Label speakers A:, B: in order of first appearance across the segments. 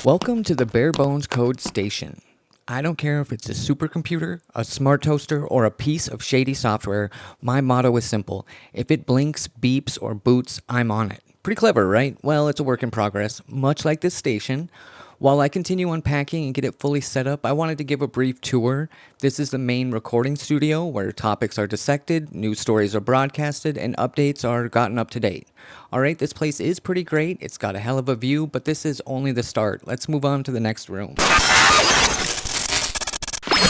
A: Welcome to the Bare Bones Code Station. I don't care if it's a supercomputer, a smart toaster, or a piece of shady software, my motto is simple. If it blinks, beeps, or boots, I'm on it. Pretty clever, right? Well, it's a work in progress, much like this station. While I continue unpacking and get it fully set up, I wanted to give a brief tour. This is the main recording studio where topics are dissected, news stories are broadcasted, and updates are gotten up to date. Alright, this place is pretty great. It's got a hell of a view, but this is only the start. Let's move on to the next room.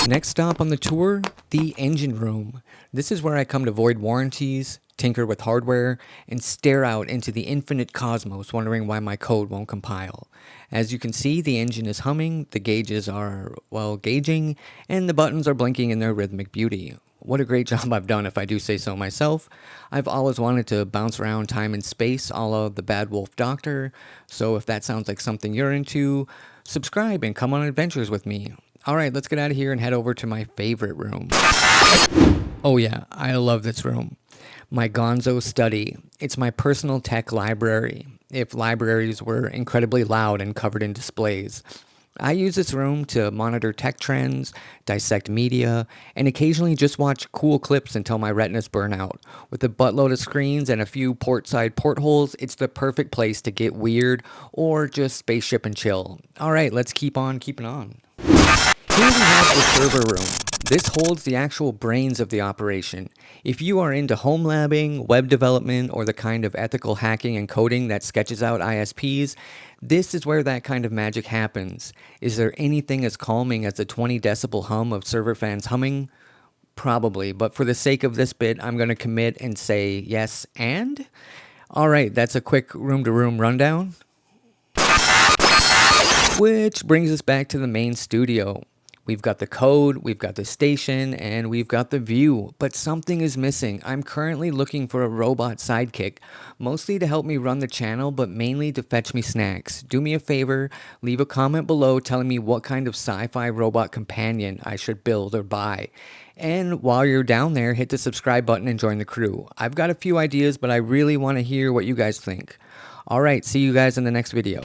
A: Next stop on the tour, the engine room. This is where I come to void warranties, tinker with hardware, and stare out into the infinite cosmos wondering why my code won't compile. As you can see, the engine is humming, the gauges are, well, gauging, and the buttons are blinking in their rhythmic beauty. What a great job I've done if I do say so myself. I've always wanted to bounce around time and space a la the Bad Wolf Doctor, so if that sounds like something you're into, subscribe and come on adventures with me. Alright, let's get out of here and head over to my favorite room. Oh yeah, I love this room. My gonzo study. It's my personal tech library, if libraries were incredibly loud and covered in displays. I use this room to monitor tech trends, dissect media, and occasionally just watch cool clips until my retinas burn out. With a buttload of screens and a few port-side portholes, it's the perfect place to get weird or just spaceship and chill. Alright, let's keep on keeping on. Here we have the server room. This holds the actual brains of the operation. If you are into home labbing, web development, or the kind of ethical hacking and coding that sketches out ISPs, this is where that kind of magic happens. Is there anything as calming as the 20 decibel hum of server fans humming? Probably, but for the sake of this bit, I'm going to commit and say yes and? Alright, that's a quick room-to-room rundown. Which brings us back to the main studio. We've got the code, we've got the station, and we've got the view, but something is missing. I'm currently looking for a robot sidekick, mostly to help me run the channel, but mainly to fetch me snacks. Do me a favor, leave a comment below telling me what kind of sci-fi robot companion I should build or buy. And while you're down there, hit the subscribe button and join the crew. I've got a few ideas, but I really want to hear what you guys think. Alright, see you guys in the next video.